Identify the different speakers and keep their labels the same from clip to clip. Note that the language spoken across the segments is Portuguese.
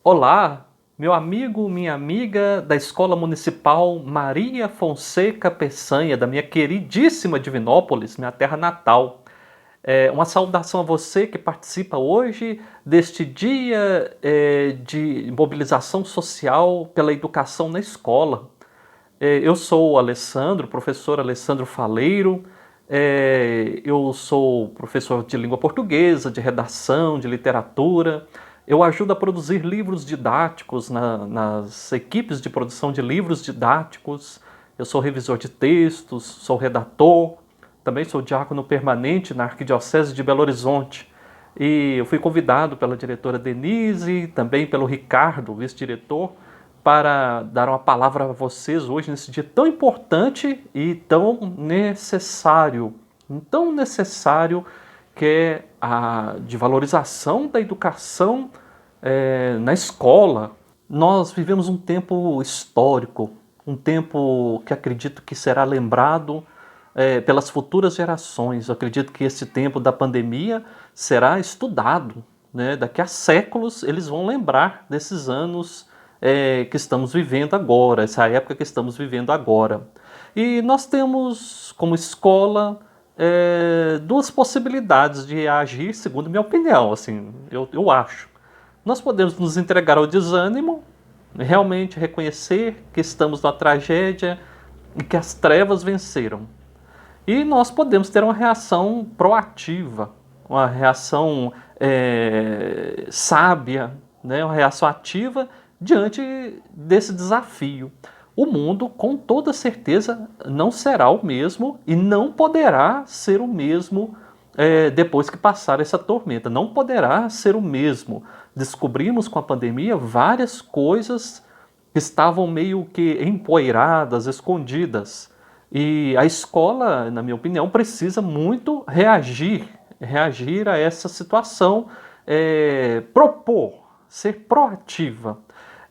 Speaker 1: Olá, meu amigo, minha amiga da Escola Municipal Maria Fonseca Peçanha, da minha queridíssima Divinópolis, minha terra natal. Uma saudação a você que participa hoje deste dia de mobilização social pela educação na escola. Eu sou o Alessandro, professor Alessandro Faleiro. Eu sou professor de língua portuguesa, de redação, de literatura. Eu ajudo a produzir livros didáticos nas equipes de produção de livros didáticos. Eu sou revisor de textos, sou redator. Também sou diácono permanente na Arquidiocese de Belo Horizonte. E eu fui convidado pela diretora Denise, também pelo Ricardo, vice-diretor, para dar uma palavra a vocês hoje nesse dia tão importante e tão necessário. Tão necessário que é a de valorização da educação na escola. Nós vivemos um tempo histórico, um tempo que acredito que será lembrado pelas futuras gerações. Eu acredito que esse tempo da pandemia será estudado, né? Daqui a séculos eles vão lembrar desses anos que estamos vivendo agora, essa época que estamos vivendo agora. E nós temos como escola duas possibilidades de agir, segundo minha opinião, assim, eu acho. Nós podemos nos entregar ao desânimo, realmente reconhecer que estamos na tragédia e que as trevas venceram. E nós podemos ter uma reação proativa, uma reação sábia, né? Uma reação ativa diante desse desafio. O mundo, com toda certeza, não será o mesmo e não poderá ser o mesmo depois que passar essa tormenta. Não poderá ser o mesmo. Descobrimos com a pandemia várias coisas que estavam meio que empoeiradas, escondidas. E a escola, na minha opinião, precisa muito reagir a essa situação, propor, ser proativa.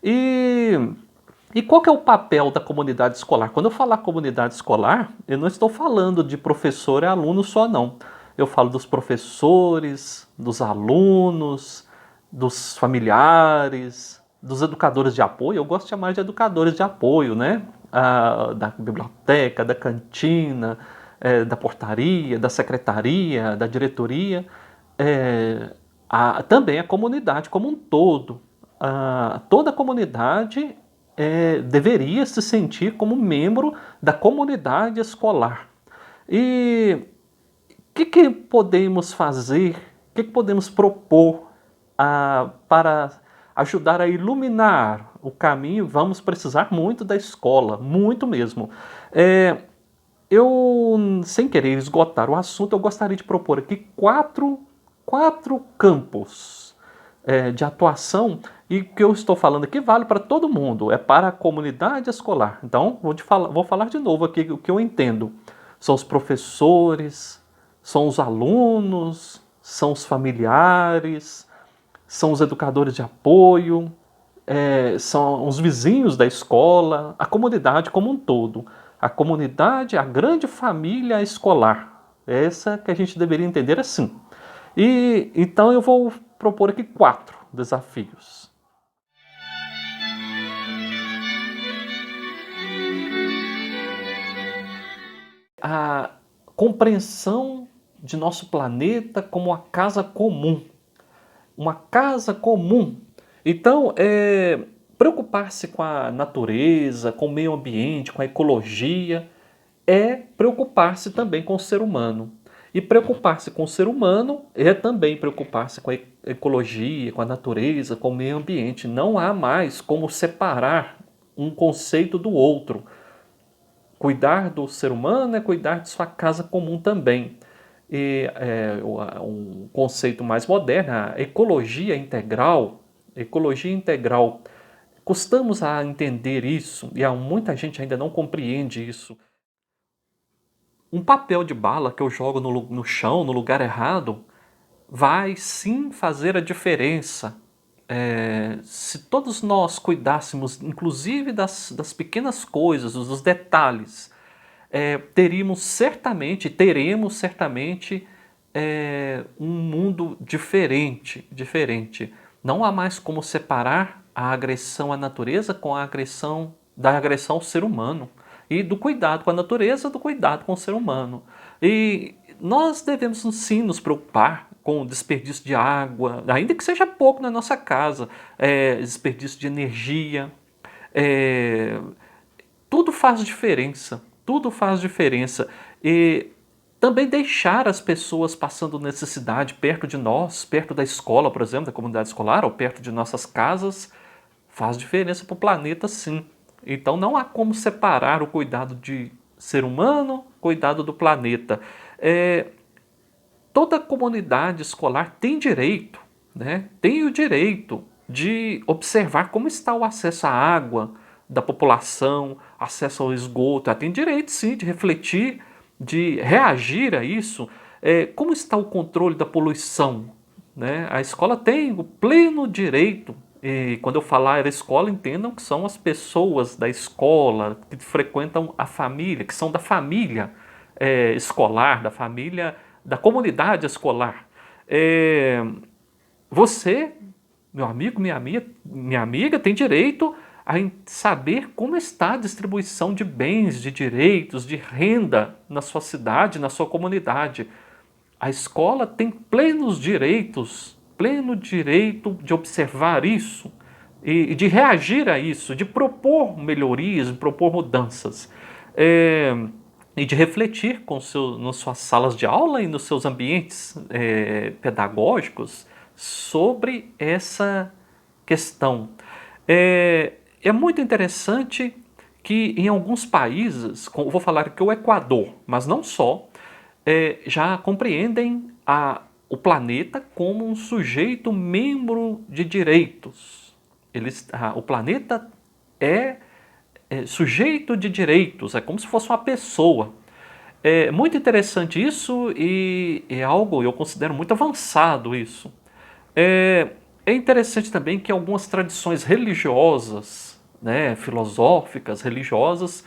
Speaker 1: E qual que é o papel da comunidade escolar? Quando eu falar comunidade escolar, eu não estou falando de professor e aluno só, não. Eu falo dos professores, dos alunos, dos familiares, dos educadores de apoio. Eu gosto de chamar de educadores de apoio, né? Da biblioteca, da cantina, da portaria, da secretaria, da diretoria. Também a comunidade como um todo. Toda a comunidade deveria se sentir como membro da comunidade escolar. E o que podemos fazer, o que podemos propor para ajudar a iluminar o caminho? Vamos precisar muito da escola, muito mesmo. Eu, sem querer esgotar o assunto, eu gostaria de propor aqui quatro campos de atuação, e o que eu estou falando aqui vale para todo mundo, é para a comunidade escolar. Então, vou falar de novo aqui o que eu entendo. São os professores, são os alunos, são os familiares, são os educadores de apoio, são os vizinhos da escola, a comunidade como um todo. A comunidade, a grande família escolar. Essa que a gente deveria entender assim. E então eu vou propor aqui 4 desafios. A compreensão de nosso planeta como uma casa comum. Uma casa comum. Então, preocupar-se com a natureza, com o meio ambiente, com a ecologia, é preocupar-se também com o ser humano. E preocupar-se com o ser humano é também preocupar-se com a ecologia, com a natureza, com o meio ambiente. Não há mais como separar um conceito do outro. Cuidar do ser humano é cuidar de sua casa comum também. E um conceito mais moderno, a ecologia integral. Ecologia integral. Custamos a entender isso e muita gente ainda não compreende isso. Um papel de bala que eu jogo no chão, no lugar errado, vai sim fazer a diferença. Se todos nós cuidássemos, inclusive das pequenas coisas, dos detalhes, teremos certamente um mundo diferente. Não há mais como separar a agressão à natureza com a agressão ao ser humano. E do cuidado com a natureza, do cuidado com o ser humano. E nós devemos sim nos preocupar com o desperdício de água, ainda que seja pouco na nossa casa, desperdício de energia. É, tudo faz diferença, tudo faz diferença. E também deixar as pessoas passando necessidade perto de nós, perto da escola, por exemplo, da comunidade escolar, ou perto de nossas casas, faz diferença para o planeta, sim. Então não há como separar o cuidado de ser humano, cuidado do planeta. É, toda comunidade escolar tem direito, né? Tem o direito de observar como está o acesso à água da população, acesso ao esgoto. Ela tem direito, sim, de refletir, de reagir a isso. Como está o controle da poluição? Né? A escola tem o pleno direito. E quando eu falar escola, entendam que são as pessoas da escola que frequentam a família, que são da família escolar, da família, da comunidade escolar. Você, meu amigo, minha amiga, tem direito a saber como está a distribuição de bens, de direitos, de renda na sua cidade, na sua comunidade. A escola tem pleno direito de observar isso e de reagir a isso, de propor melhorias, de propor mudanças. E de refletir nas suas salas de aula e nos seus ambientes pedagógicos sobre essa questão. É muito interessante que em alguns países, vou falar aqui o Equador, mas não só, já compreendem o planeta como um sujeito membro de direitos. O planeta é sujeito de direitos, é como se fosse uma pessoa. É muito interessante isso e é algo, eu considero muito avançado isso. É interessante também que algumas tradições religiosas, né, filosóficas, religiosas,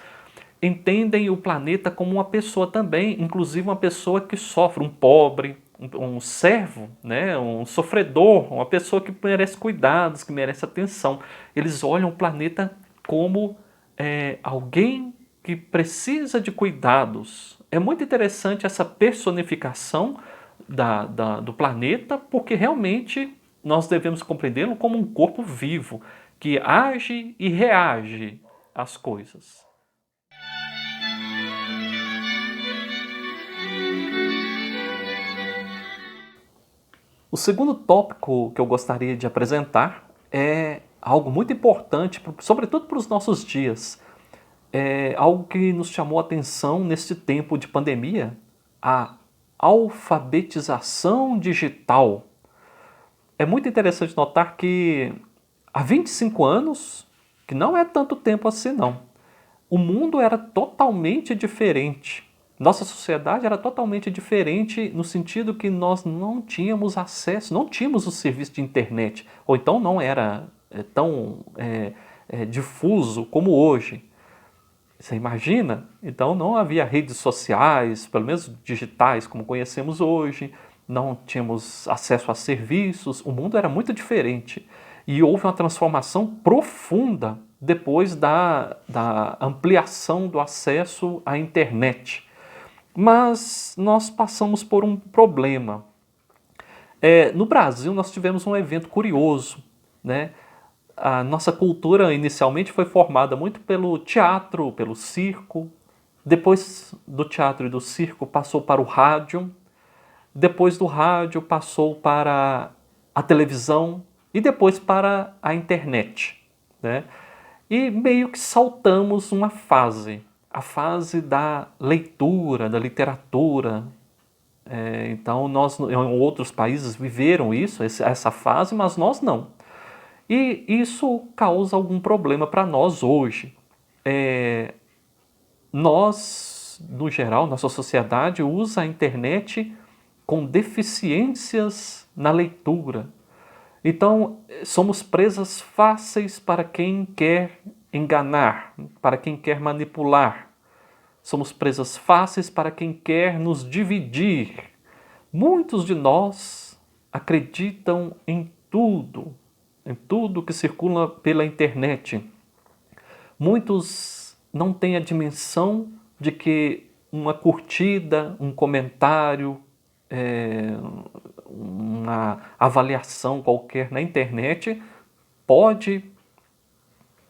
Speaker 1: entendem o planeta como uma pessoa também, inclusive uma pessoa que sofre, um pobre, um servo, né, um sofredor, uma pessoa que merece cuidados, que merece atenção. Eles olham o planeta como alguém que precisa de cuidados. É muito interessante essa personificação do planeta, porque realmente nós devemos compreendê-lo como um corpo vivo, que age e reage às coisas. O segundo tópico que eu gostaria de apresentar é algo muito importante, sobretudo para os nossos dias. É algo que nos chamou a atenção neste tempo de pandemia, a alfabetização digital. É muito interessante notar que há 25 anos, que não é tanto tempo assim não, o mundo era totalmente diferente. Nossa sociedade era totalmente diferente no sentido que nós não tínhamos acesso, não tínhamos o serviço de internet, ou então não era tão difuso como hoje. Você imagina? Então não havia redes sociais, pelo menos digitais, como conhecemos hoje, não tínhamos acesso a serviços, o mundo era muito diferente. E houve uma transformação profunda depois da ampliação do acesso à internet. Mas nós passamos por um problema. No Brasil, nós tivemos um evento curioso, né? A nossa cultura inicialmente foi formada muito pelo teatro, pelo circo. Depois do teatro e do circo passou para o rádio. Depois do rádio passou para a televisão e depois para a internet, né? E meio que saltamos uma fase, a fase da leitura, da literatura. Então, nós em outros países viveram isso, essa fase, mas nós não. E isso causa algum problema para nós hoje. Nós, no geral, nossa sociedade usa a internet com deficiências na leitura. Então, somos presas fáceis para quem quer enganar, para quem quer manipular. Somos presas fáceis para quem quer nos dividir. Muitos de nós acreditam em tudo. em tudo que circula pela internet. Muitos não têm a dimensão de que uma curtida, um comentário, uma avaliação qualquer na internet pode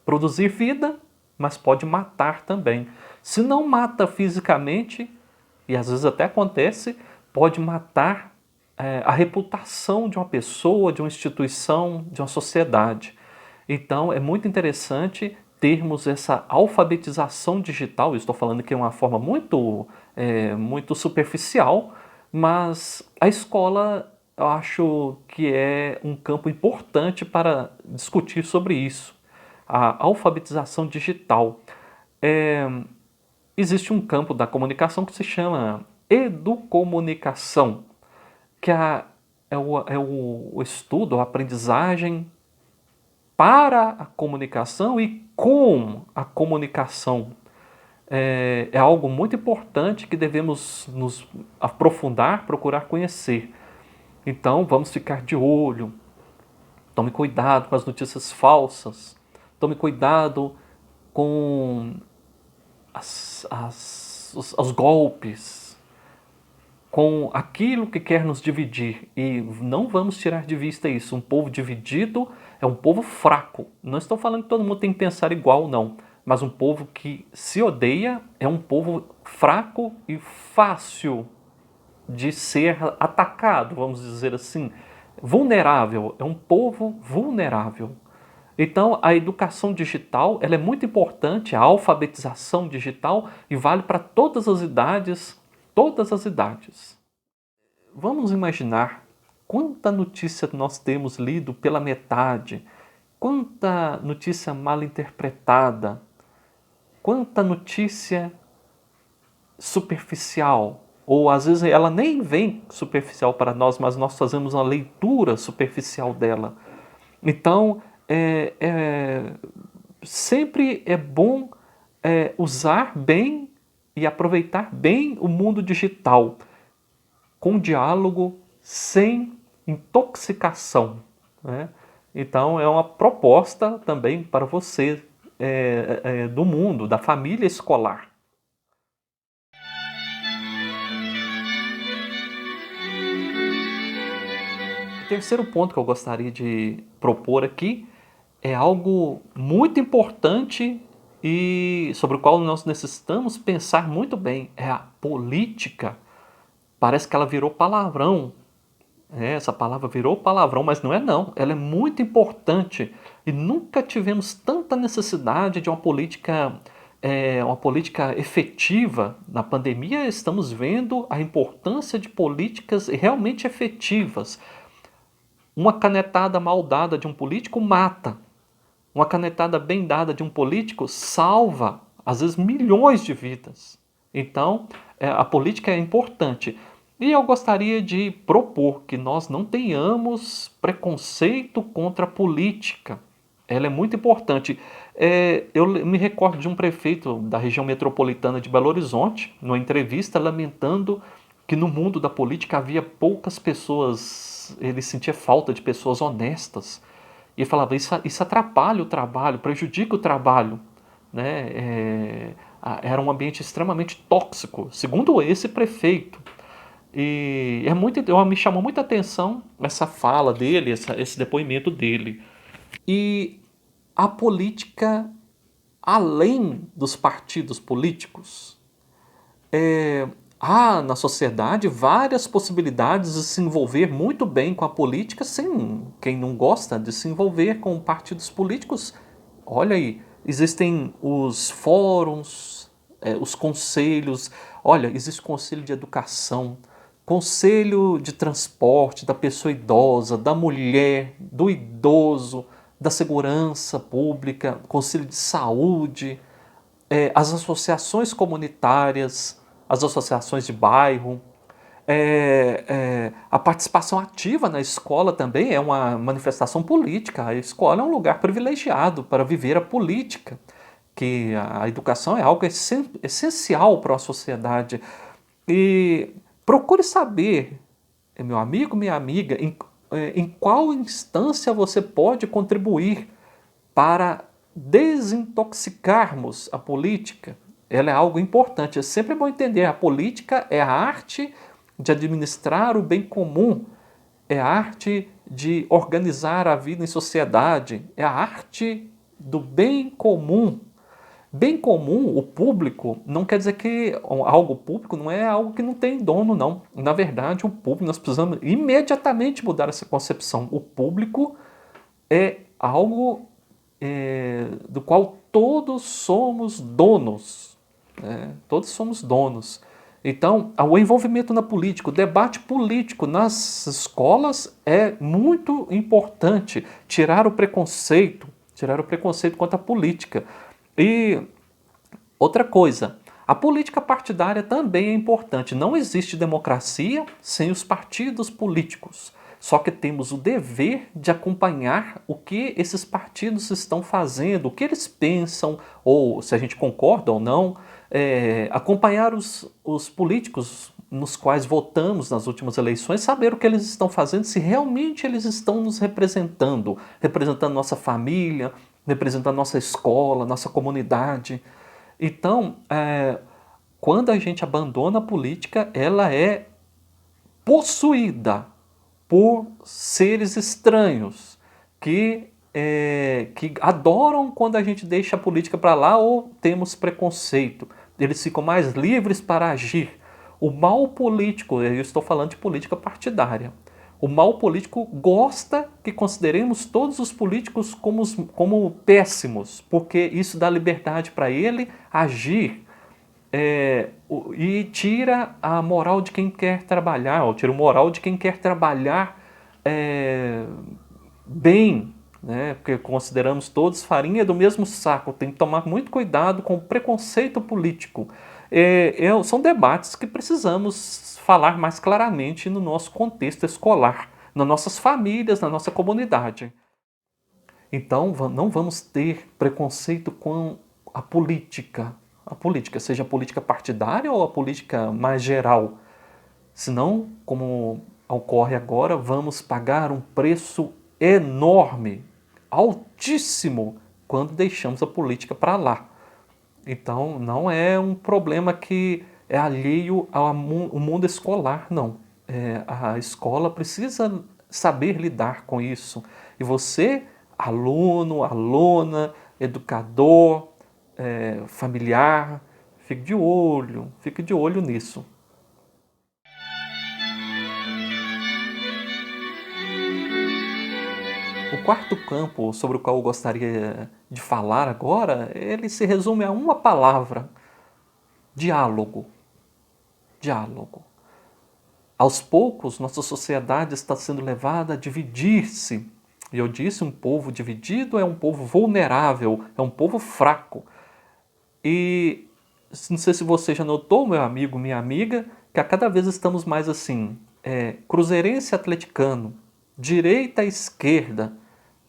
Speaker 1: produzir vida, mas pode matar também. Se não mata fisicamente, e às vezes até acontece, pode matar a reputação de uma pessoa, de uma instituição, de uma sociedade. Então é muito interessante termos essa alfabetização digital. Eu estou falando que é uma forma muito superficial, mas a escola eu acho que é um campo importante para discutir sobre isso. A alfabetização digital. Existe um campo da comunicação que se chama educomunicação, que é o estudo, a aprendizagem para a comunicação e com a comunicação. É algo muito importante que devemos nos aprofundar, procurar conhecer. Então vamos ficar de olho, tome cuidado com as notícias falsas, tome cuidado com os golpes, com aquilo que quer nos dividir. E não vamos tirar de vista isso. Um povo dividido é um povo fraco. Não estou falando que todo mundo tem que pensar igual, não. Mas um povo que se odeia é um povo fraco e fácil de ser atacado, vamos dizer assim. Vulnerável, é um povo vulnerável. Então, a educação digital ela é muito importante, a alfabetização digital, e vale para todas as idades, todas as idades. Vamos imaginar quanta notícia nós temos lido pela metade, quanta notícia mal interpretada, quanta notícia superficial, ou às vezes ela nem vem superficial para nós, mas nós fazemos uma leitura superficial dela. Então, sempre é bom usar bem e aproveitar bem o mundo digital, com diálogo, sem intoxicação, né? Então, é uma proposta também para você do mundo, da família escolar. O terceiro ponto que eu gostaria de propor aqui é algo muito importante e sobre o qual nós necessitamos pensar muito bem. É a política. Parece que ela virou palavrão. Essa palavra virou palavrão, mas não é não. Ela é muito importante e nunca tivemos tanta necessidade de uma política efetiva. Na pandemia estamos vendo a importância de políticas realmente efetivas. Uma canetada mal dada de um político mata. Uma canetada bem dada de um político salva, às vezes, milhões de vidas. Então, a política é importante. E eu gostaria de propor que nós não tenhamos preconceito contra a política. Ela é muito importante. Eu me recordo de um prefeito da região metropolitana de Belo Horizonte, numa entrevista, lamentando que no mundo da política havia poucas pessoas, ele sentia falta de pessoas honestas. E ele falava, isso atrapalha o trabalho, prejudica o trabalho, né? Era um ambiente extremamente tóxico, segundo esse prefeito. E me chamou muita atenção essa fala dele, esse depoimento dele. E a política, além dos partidos políticos, há na sociedade várias possibilidades de se envolver muito bem com a política, sem quem não gosta de se envolver com partidos políticos. Olha aí, existem os fóruns, os conselhos. Olha, existe conselho de educação, conselho de transporte da pessoa idosa, da mulher, do idoso, da segurança pública, conselho de saúde, as associações comunitárias, as associações de bairro, a participação ativa na escola também é uma manifestação política. A escola é um lugar privilegiado para viver a política, que a educação é algo essencial para a sociedade. E procure saber, meu amigo, minha amiga, em qual instância você pode contribuir para desintoxicarmos a política. Ela é algo importante. É sempre bom entender, a política é a arte de administrar o bem comum, é a arte de organizar a vida em sociedade, é a arte do bem comum. Bem comum, o público, não quer dizer que algo público não é algo que não tem dono, não. Na verdade, o público, nós precisamos imediatamente mudar essa concepção. O público é algo do qual todos somos donos. Né? Todos somos donos. Então, o envolvimento na política, o debate político nas escolas é muito importante. Tirar o preconceito quanto à política. E outra coisa, a política partidária também é importante. Não existe democracia sem os partidos políticos. Só que temos o dever de acompanhar o que esses partidos estão fazendo, o que eles pensam, ou se a gente concorda ou não, acompanhar os políticos nos quais votamos nas últimas eleições, saber o que eles estão fazendo, se realmente eles estão nos representando, representando nossa família, representando nossa escola, nossa comunidade. Então, quando a gente abandona a política, ela é possuída por seres estranhos que adoram quando a gente deixa a política para lá ou temos preconceito. Eles ficam mais livres para agir. O mal político, eu estou falando de política partidária, o mal político gosta que consideremos todos os políticos como péssimos, porque isso dá liberdade para ele agir e tira a moral de quem quer trabalhar, ou tira a moral de quem quer trabalhar bem, né? Porque consideramos todos farinha do mesmo saco, tem que tomar muito cuidado com o preconceito político. São debates que precisamos falar mais claramente no nosso contexto escolar, nas nossas famílias, na nossa comunidade. Então, não vamos ter preconceito com a política, seja a política partidária ou a política mais geral. Senão, como ocorre agora, vamos pagar um preço enorme, altíssimo, quando deixamos a política para lá. Então, não é um problema que é alheio ao mundo escolar, não. A escola precisa saber lidar com isso. E você, aluno, aluna, educador, familiar, fique de olho nisso. O quarto campo sobre o qual eu gostaria de falar agora, ele se resume a uma palavra: diálogo. Diálogo. Aos poucos, nossa sociedade está sendo levada a dividir-se. E eu disse, um povo dividido é um povo vulnerável, é um povo fraco. E não sei se você já notou, meu amigo, minha amiga, que a cada vez estamos mais assim, cruzeirense atleticano, direita e esquerda,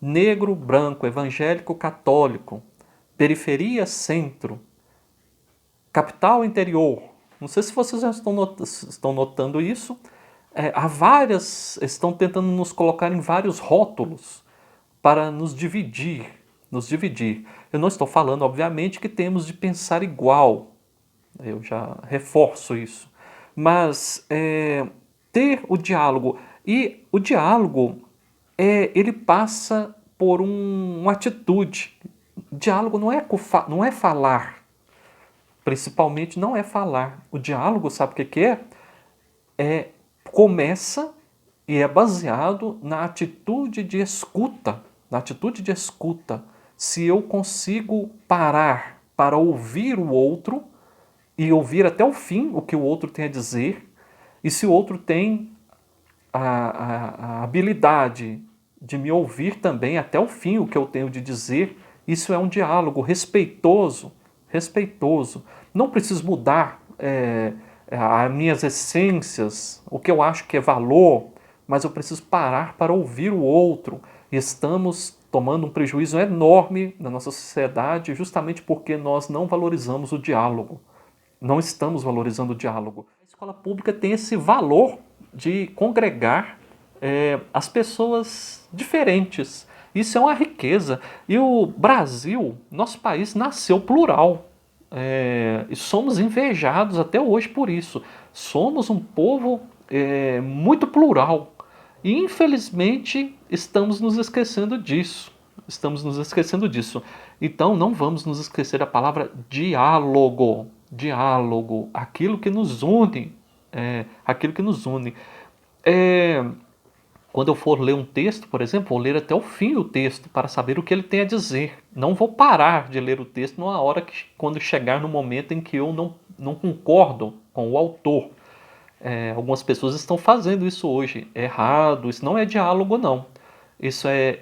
Speaker 1: negro, branco, evangélico, católico, periferia, centro, capital, interior. Não sei se vocês já estão notando isso. Há várias, estão tentando nos colocar em vários rótulos para nos dividir. Eu não estou falando, obviamente, que temos de pensar igual. Eu já reforço isso. Mas ter o diálogo. E o diálogo, ele passa por uma atitude. Diálogo não é falar. Principalmente não é falar. O diálogo, sabe o que é? Começa e é baseado na atitude de escuta. Na atitude de escuta. Se eu consigo parar para ouvir o outro e ouvir até o fim o que o outro tem a dizer, e se o outro tem a habilidade de me ouvir também até o fim o que eu tenho de dizer, isso é um diálogo respeitoso. Não preciso mudar as minhas essências, o que eu acho que é valor, mas eu preciso parar para ouvir o outro. E estamos tomando um prejuízo enorme na nossa sociedade justamente porque nós não valorizamos o diálogo. Não estamos valorizando o diálogo. A escola pública tem esse valor de congregar as pessoas diferentes. Isso é uma riqueza. E o Brasil, nosso país, nasceu plural. E somos invejados até hoje por isso. Somos um povo muito plural. E infelizmente estamos nos esquecendo disso. Estamos nos esquecendo disso. Então não vamos nos esquecer da palavra diálogo. Diálogo, aquilo que nos une. Aquilo que nos une. Quando eu for ler um texto, por exemplo, vou ler até o fim o texto para saber o que ele tem a dizer. Não vou parar de ler o texto numa hora quando chegar no momento em que eu não concordo com o autor. Algumas pessoas estão fazendo isso hoje. É errado, isso não é diálogo, não. Isso é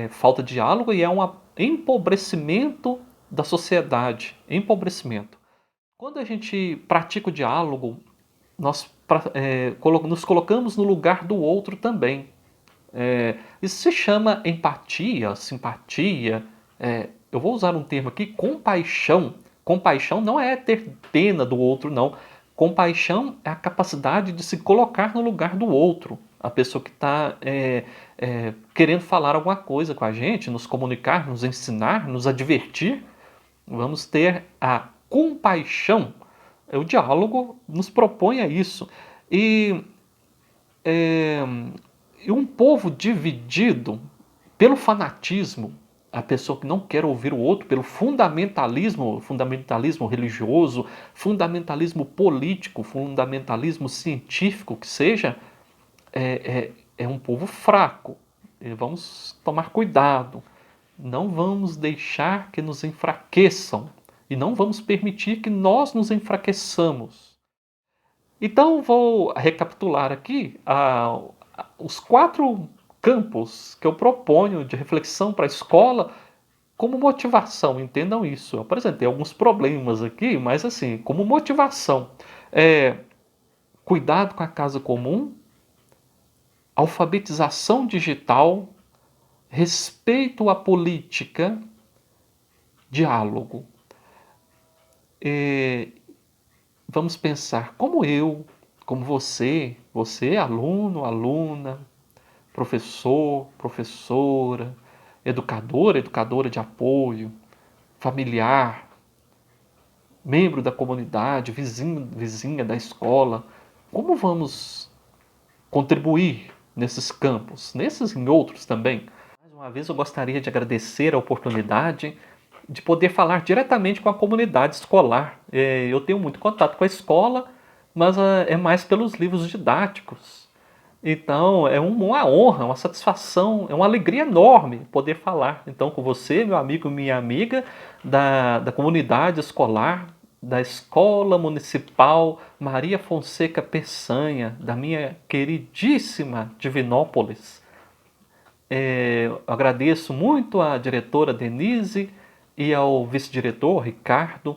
Speaker 1: falta de diálogo e é um empobrecimento da sociedade. Empobrecimento. Quando a gente pratica o diálogo, nós nos colocamos no lugar do outro também. Isso se chama empatia, simpatia. Eu vou usar um termo aqui, compaixão. Compaixão não é ter pena do outro, não. Compaixão é a capacidade de se colocar no lugar do outro. A pessoa que está querendo falar alguma coisa com a gente, nos comunicar, nos ensinar, nos advertir. Vamos ter a compaixão. O diálogo nos propõe a isso. E um povo dividido pelo fanatismo, a pessoa que não quer ouvir o outro, pelo fundamentalismo religioso, fundamentalismo político, fundamentalismo científico, que seja, é um povo fraco. E vamos tomar cuidado. Não vamos deixar que nos enfraqueçam. E não vamos permitir que nós nos enfraqueçamos. Então, vou recapitular aqui os 4 campos que eu proponho de reflexão para a escola como motivação. Entendam isso. Eu apresentei alguns problemas aqui, mas assim, como motivação. Cuidado com a casa comum, alfabetização digital, respeito à política, diálogo. Vamos pensar como eu, como você aluno, aluna, professor, professora, educador, educadora de apoio, familiar, membro da comunidade, vizinho, vizinha da escola, como vamos contribuir nesses campos, nesses e em outros também? Mais uma vez eu gostaria de agradecer a oportunidade de poder falar diretamente com a comunidade escolar. Eu tenho muito contato com a escola, mas é mais pelos livros didáticos. Então é uma honra, uma satisfação, é uma alegria enorme poder falar então com você, meu amigo, minha amiga, da comunidade escolar, da Escola Municipal Maria Fonseca Peçanha, da minha queridíssima Divinópolis. Eu agradeço muito à diretora Denise e ao vice-diretor Ricardo,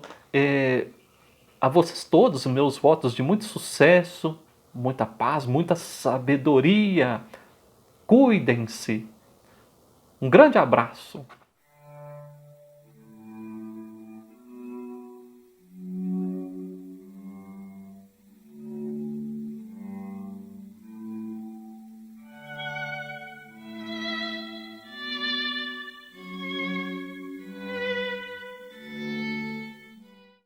Speaker 1: a vocês todos, meus votos de muito sucesso, muita paz, muita sabedoria. Cuidem-se. Um grande abraço.